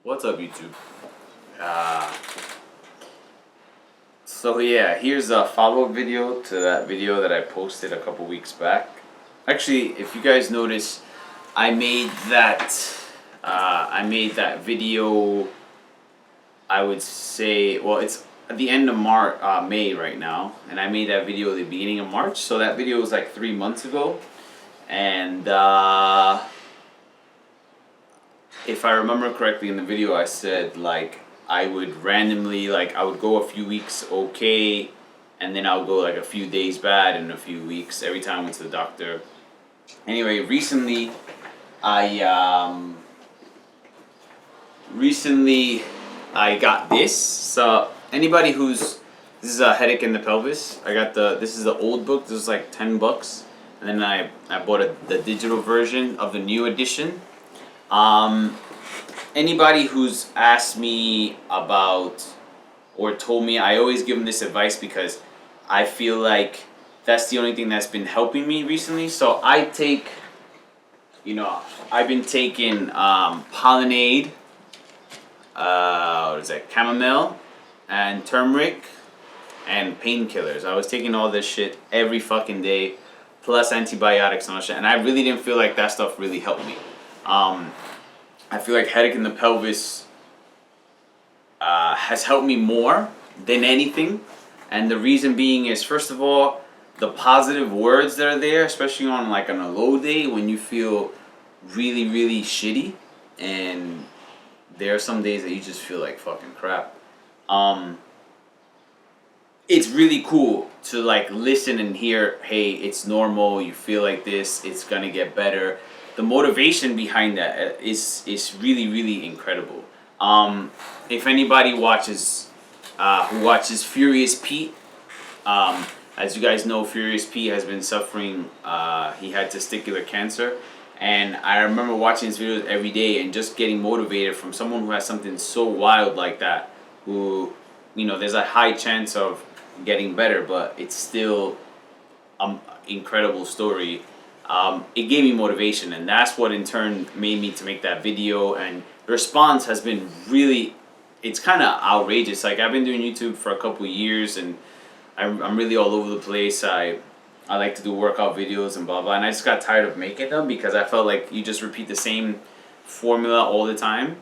What's up, YouTube? Uh, so yeah, here's a follow-up video to that video that I posted a couple weeks back. Actually, if you guys notice, I made that video. I would say, well, it's at the end of May right now, and I made that video at the beginning of March. So that video was like 3 months ago, and if I remember correctly in the video, I said like I would randomly, like I would go a few weeks okay, and then I would go like a few days bad and a few weeks every time I went to the doctor. Anyway, recently I got this. So anybody this is a headache in the pelvis. I got this is the old book. This was like $10, and then I bought the digital version of the new edition. Anybody who's asked me about or told me, I always give them this advice because I feel like that's the only thing that's been helping me recently. So I take, I've been taking pollinade, what is that, chamomile, and turmeric, and painkillers. I was taking all this shit every fucking day, plus antibiotics and all that shit, and I really didn't feel like that stuff really helped me. I feel like headache in the pelvis has helped me more than anything, and the reason being is, first of all, the positive words that are there, especially on a low day when you feel really, really shitty, and there are some days that you just feel like fucking crap. It's really cool to listen and hear, hey, it's normal, you feel like this, it's gonna get better. The motivation behind that is really, really incredible. If anybody who watches Furious Pete, as you guys know, Furious Pete has been suffering. He had testicular cancer, and I remember watching his videos every day and just getting motivated from someone who has something so wild like that. Who, there's a high chance of getting better, but it's still an incredible story. It gave me motivation, and that's what in turn made me to make that video. And the response has been really, it's kind of outrageous. Like, I've been doing YouTube for a couple years, and I'm really all over the place. I like to do workout videos and blah blah, and I just got tired of making them because I felt like you just repeat the same formula all the time.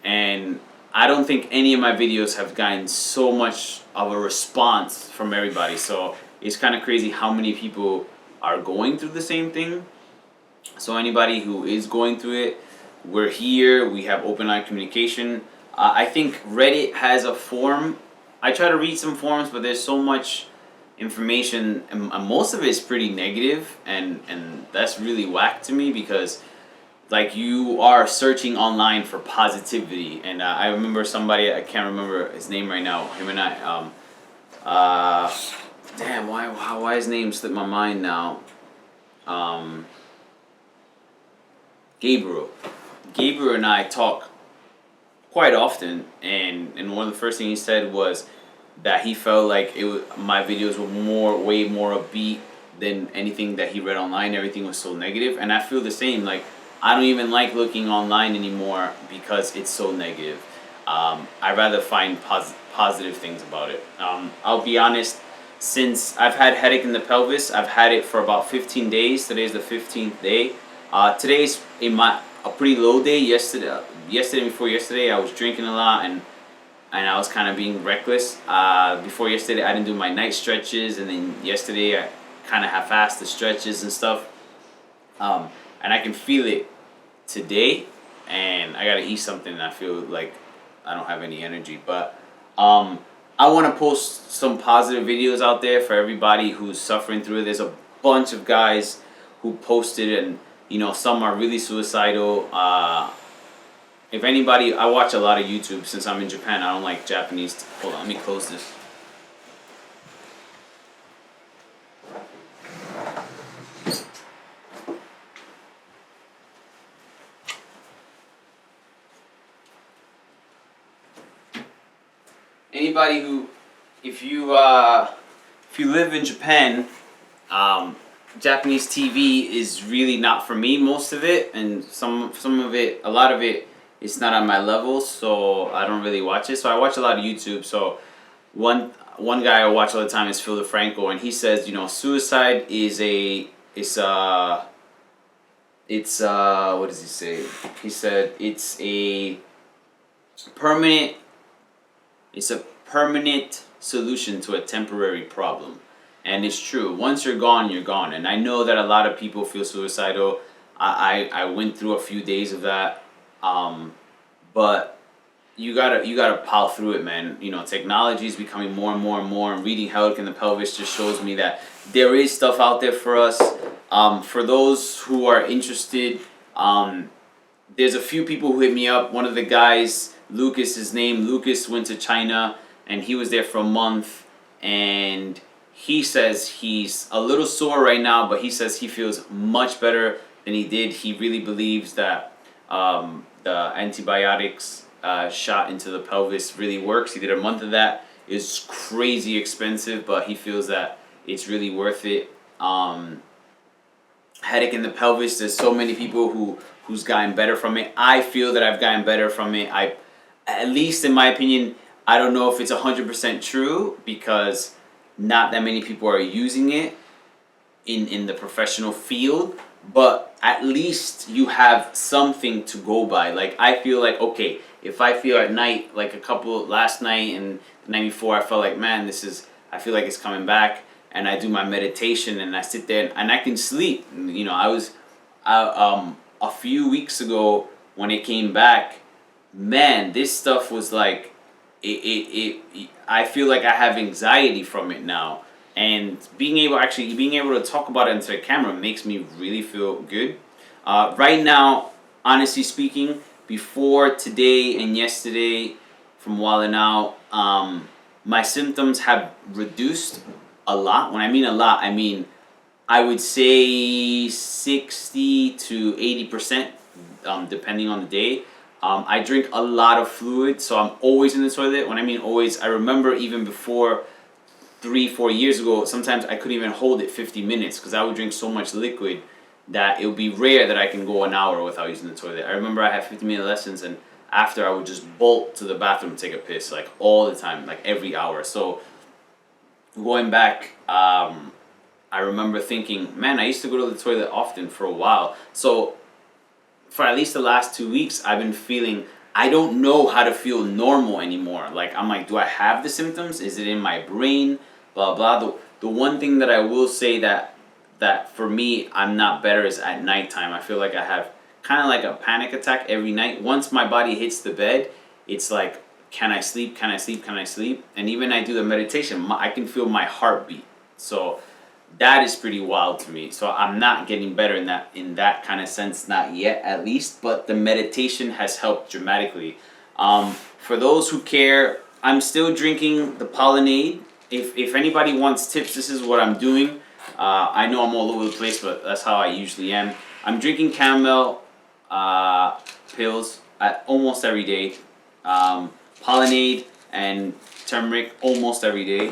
And I don't think any of my videos have gotten so much of a response from everybody. So it's kind of crazy how many people are going through the same thing. So anybody who is going through it, we're here. We have open line communication. I think Reddit has a forum. I try to read some forums, but there's so much information, and most of it is pretty negative, and that's really whack to me because you are searching online for positivity. And I remember somebody, I can't remember his name right now, him and I, damn, why his name slipped my mind now? Gabriel and I talk quite often, and one of the first things he said was that he felt like my videos were way more upbeat than anything that he read online. Everything was so negative, and I feel the same. Like, I don't even like looking online anymore because it's so negative. I'd rather find positive things about it. I'll be honest. Since I've had headache in the pelvis, I've had it for about 15 days. Today's the 15th day. Today's a pretty low day. Before yesterday, I was drinking a lot and I was kind of being reckless. Before yesterday, I didn't do my night stretches, and then yesterday I kind of half-assed the stretches and stuff. And I can feel it today, and I gotta eat something, and I feel like I don't have any energy. But I want to post some positive videos out there for everybody who's suffering through it. There's a bunch of guys who posted, and some are really suicidal. If anybody, I watch a lot of YouTube since I'm in Japan. I don't like Japanese. Hold on, let me close this. Anybody who, if you live in Japan, Japanese TV is really not for me, most of it, and some of it, a lot of it it's not on my level, so I don't really watch it. So I watch a lot of YouTube. So one guy I watch all the time is Phil DeFranco, and he says, suicide is what does he say? He said permanent it's a permanent solution to a temporary problem. And it's true. Once you're gone, you're gone. And I know that a lot of people feel suicidal. I went through a few days of that. But you gotta plow through it, man. Technology is becoming more and more and more, and reading Helic in the Pelvis just shows me that there is stuff out there for us. For those who are interested, there's a few people who hit me up. One of the guys, Lucas, his name, Lucas, went to China, and he was there for a month, and he says he's a little sore right now, but he says he feels much better than he did. He really believes that the antibiotics shot into the pelvis really works. He did a month of that. It's crazy expensive, but he feels that it's really worth it. Headache in the pelvis, there's so many people who's gotten better from it. I feel that I've gotten better from it. At least in my opinion, I don't know if it's 100% true, because not that many people are using it in the professional field, but at least you have something to go by. Like, I feel like, okay, if I feel at night, like last night and the night before, I felt like, man, I feel like it's coming back, and I do my meditation, and I sit there, and I can sleep. I was, a few weeks ago when it came back, man, this stuff was like, I feel like I have anxiety from it now. And being able to talk about it into the camera makes me really feel good. Right now, honestly speaking, before today and yesterday, from wilding out, my symptoms have reduced a lot. When I mean a lot, I mean I would say 60 to 80%, depending on the day. I drink a lot of fluid, so I'm always in the toilet. When I mean always, I remember even before 3-4 years ago, sometimes I couldn't even hold it 50 minutes because I would drink so much liquid that it would be rare that I can go an hour without using the toilet. I remember I had 50-minute lessons, and after I would just bolt to the bathroom to take a piss, like all the time, like every hour. So going back, I remember thinking, man, I used to go to the toilet often for a while. So for at least the last 2 weeks, I've been feeling, I don't know how to feel normal anymore. Like, I'm like, do I have the symptoms? Is it in my brain? Blah, blah. The one thing that I will say that for me, I'm not better is at nighttime. I feel like I have kind of like a panic attack every night. Once my body hits the bed, it's like, can I sleep? Can I sleep? Can I sleep? And even I do the meditation, I can feel my heartbeat. So that is pretty wild to me. So I'm not getting better in that kind of sense, not yet at least, but the meditation has helped dramatically. For those who care, I'm still drinking the Pollinade. If anybody wants tips, this is what I'm doing. I know I'm all over the place, but that's how I usually am. I'm drinking chamomile pills almost every day. Pollinade and turmeric almost every day.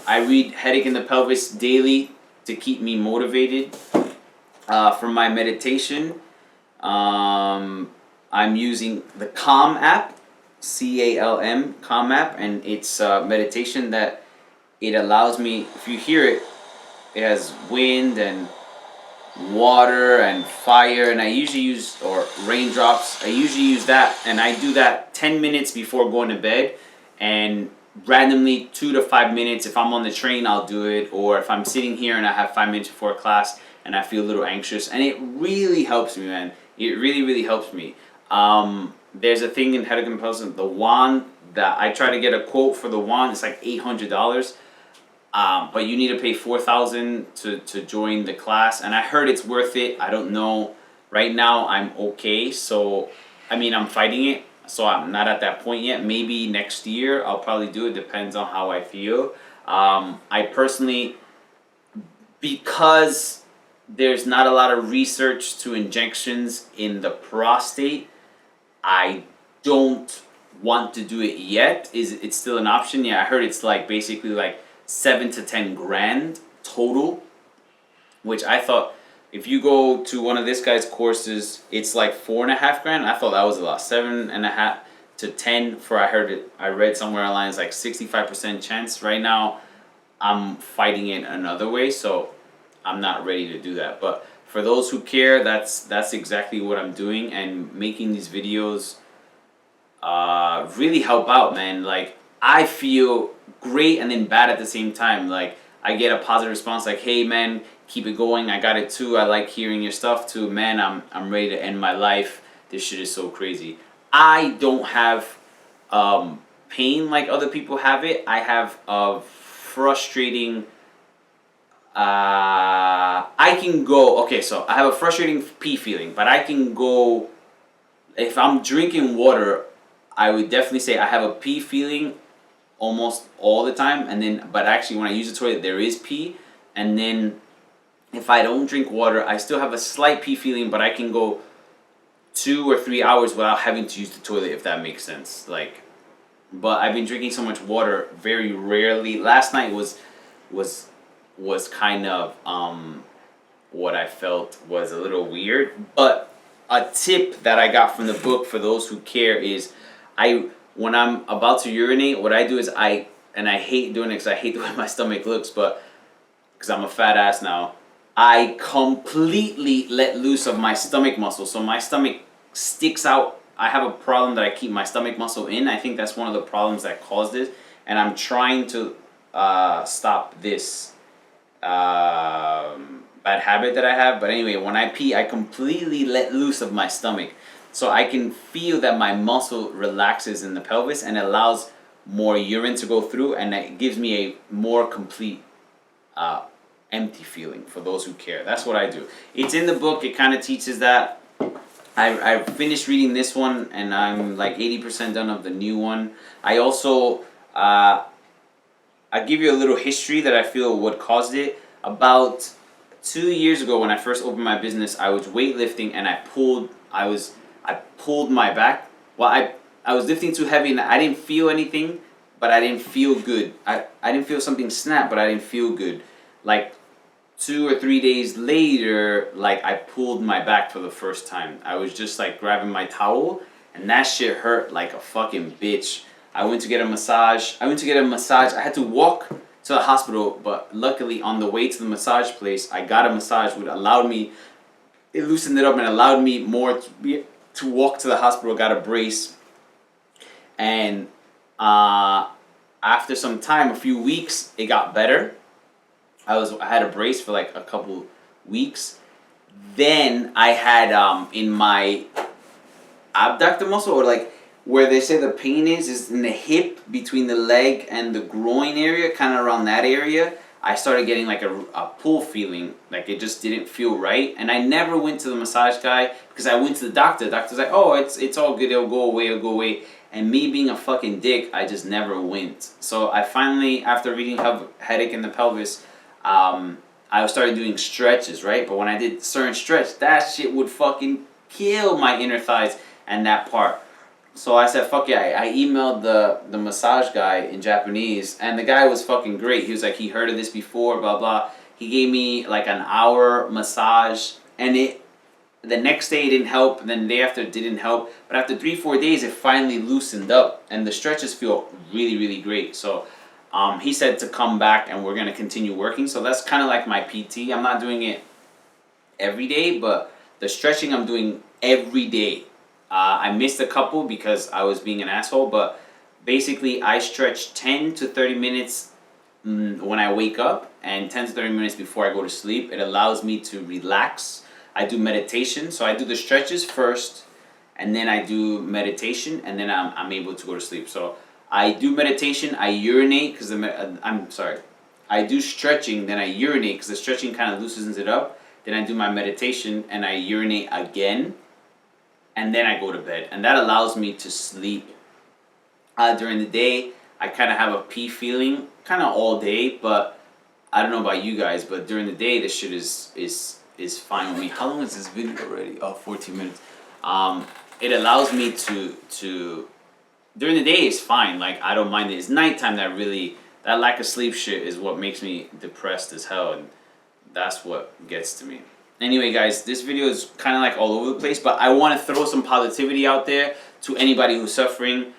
I read Headache in the Pelvis daily to keep me motivated. For my meditation, I'm using the Calm app, CALM, Calm app, and it's meditation that it allows me, if you hear it, it has wind and water and fire, and I usually use, or raindrops, I usually use that, and I do that 10 minutes before going to bed, and randomly 2 to 5 minutes, if I'm on the train, I'll do it, or if I'm sitting here and I have 5 minutes before class and I feel a little anxious, and it really helps me, man. It really, really helps me. There's a thing in Headache and Pelvis, the wand, that I try to get a quote for the wand. It's like $800. But you need to pay $4,000 to join the class, and I heard it's worth it. I don't know. Right now I'm okay, so I'm fighting it, so I'm not at that point yet. Maybe next year I'll probably do it. Depends on how I feel. I personally, because there's not a lot of research to injections in the prostate, I don't want to do it yet. It's still an option? Yeah, I heard it's like basically like 7 to 10 grand total, which I thought If you go to one of this guy's courses, it's like 4.5 grand. I thought that was a lot. 7.5 to 10 for I heard it. I read somewhere online it's like 65% chance. Right now, I'm fighting it another way, so I'm not ready to do that. But for those who care, that's exactly what I'm doing, and making these videos really help out, man. Like, I feel great and then bad at the same time. Like, I get a positive response like, hey man, keep it going, I got it too, I like hearing your stuff too, man, I'm ready to end my life, this shit is so crazy. I don't have pain like other people have it. I have a frustrating I can go, okay, so I have a frustrating pee feeling, but I can go, if I'm drinking water, I would definitely say I have a pee feeling almost all the time, and then, but actually when I use the toilet there is pee, and then if I don't drink water I still have a slight pee feeling, but I can go 2 or 3 hours without having to use the toilet, if that makes sense. Like, but I've been drinking so much water very rarely. Last night was kind of what I felt was a little weird, but a tip that I got from the book for those who care is when I'm about to urinate, what I do is and I hate doing it because I hate the way my stomach looks, but because I'm a fat ass now, I completely let loose of my stomach muscle. So my stomach sticks out. I have a problem that I keep my stomach muscle in. I think that's one of the problems that caused this, and I'm trying to stop this bad habit that I have. But anyway, when I pee, I completely let loose of my stomach. So I can feel that my muscle relaxes in the pelvis and allows more urine to go through, and it gives me a more complete empty feeling, for those who care. That's what I do. It's in the book. It kind of teaches that. I finished reading this one, and I'm like 80% done of the new one. I also, I give you a little history that I feel what caused it. About 2 years ago when I first opened my business, I was weightlifting and I pulled my back. Well, I was lifting too heavy and I didn't feel anything, but I didn't feel good. I didn't feel something snap, but I didn't feel good. Like 2 or 3 days later, like I pulled my back for the first time. I was just like grabbing my towel, and that shit hurt like a fucking bitch. I went to get a massage. I had to walk to the hospital, but luckily on the way to the massage place, I got a massage which allowed me, it loosened it up and allowed me more to walk to the hospital. Got a brace, and after some time, a few weeks, it got better. I had a brace for like a couple weeks. Then I had in my abductor muscle, or like where they say the pain is in the hip between the leg and the groin area, kind of around that area. I started getting like a pull feeling, like it just didn't feel right. And I never went to the massage guy because I went to the doctor. The doctor's like, oh, it's all good, it'll go away. And me being a fucking dick, I just never went. So I finally, after reading Headache in the Pelvis, I started doing stretches, right? But when I did certain stretch, that shit would fucking kill my inner thighs and that part. So I said, fuck yeah, I emailed the massage guy in Japanese, and the guy was fucking great. He was like, he heard of this before, blah, blah. He gave me like an hour massage, and the next day it didn't help, and then the day after it didn't help. But after 3-4 days, it finally loosened up, and the stretches feel really, really great. So he said to come back, and we're going to continue working. So that's kind of like my PT. I'm not doing it every day, but the stretching I'm doing every day. I missed a couple because I was being an asshole, but basically I stretch 10 to 30 minutes when I wake up, and 10 to 30 minutes before I go to sleep. It allows me to relax. I do meditation, so I do the stretches first, and then I do meditation, and then I'm able to go to sleep. So I do meditation, I urinate, because I do stretching, then I urinate, because the stretching kind of loosens it up. Then I do my meditation, and I urinate again, and then I go to bed. And that allows me to sleep. During the day, I kind of have a pee feeling, kind of all day, but I don't know about you guys, but during the day, this shit is fine with me. How long is this video already? Oh, 14 minutes. It allows me to during the day is fine. Like, I don't mind it. It's nighttime that lack of sleep shit is what makes me depressed as hell, and that's what gets to me. anyway, guys, this video is kind of like all over the place, but I want to throw some positivity out there to anybody who's suffering.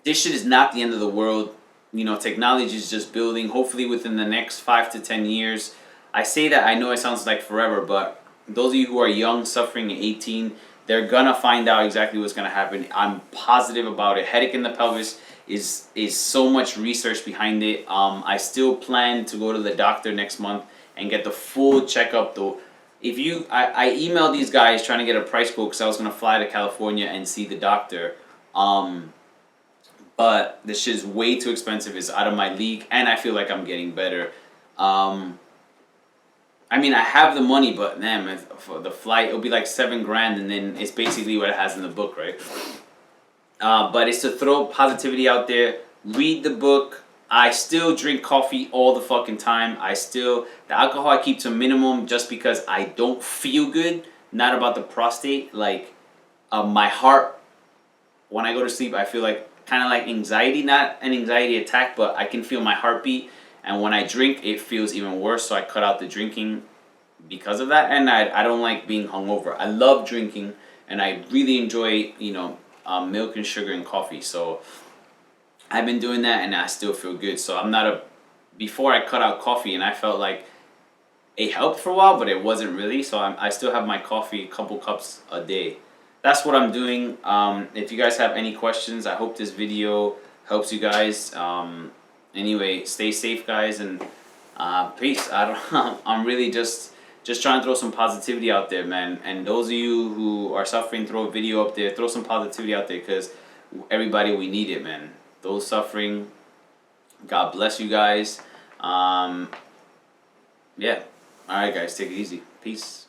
This shit is not the end of the world. You know, technology is just building. Hopefully within the next 5 to 10 years. I say that, I know it sounds like forever, but those of you who are young, suffering at 18, they're gonna find out exactly what's gonna happen. I'm positive about it. Headache in the pelvis is so much research behind it. I still plan to go to the doctor next month and get the full checkup. Though, if you, I emailed these guys trying to get a price quote because I was gonna fly to California and see the doctor. But this shit is way too expensive. It's out of my league, and I feel like I'm getting better. I mean, I have the money, but man, for the flight, it'll be like $7,000, and then it's basically what it has in the book, right? But it's to throw positivity out there. Read the book. I still drink coffee all the fucking time. The alcohol I keep to a minimum just because I don't feel good. Not about the prostate. Like, my heart, when I go to sleep, I feel like kind of like anxiety, not an anxiety attack, but I can feel my heartbeat. And when I drink, it feels even worse. So I cut out the drinking because of that. And I don't like being hungover. I love drinking, and I really enjoy, milk and sugar and coffee. So I've been doing that, and I still feel good. So I'm not before I cut out coffee, and I felt like it helped for a while, but it wasn't really. So I still have my coffee, a couple cups a day. That's what I'm doing. If you guys have any questions, I hope this video helps you guys. Anyway, stay safe, guys, and peace. I'm really just trying to throw some positivity out there, man. And those of you who are suffering, throw a video up there. Throw some positivity out there, because everybody, we need it, man. Those suffering, God bless you guys. Yeah. All right, guys, take it easy. Peace.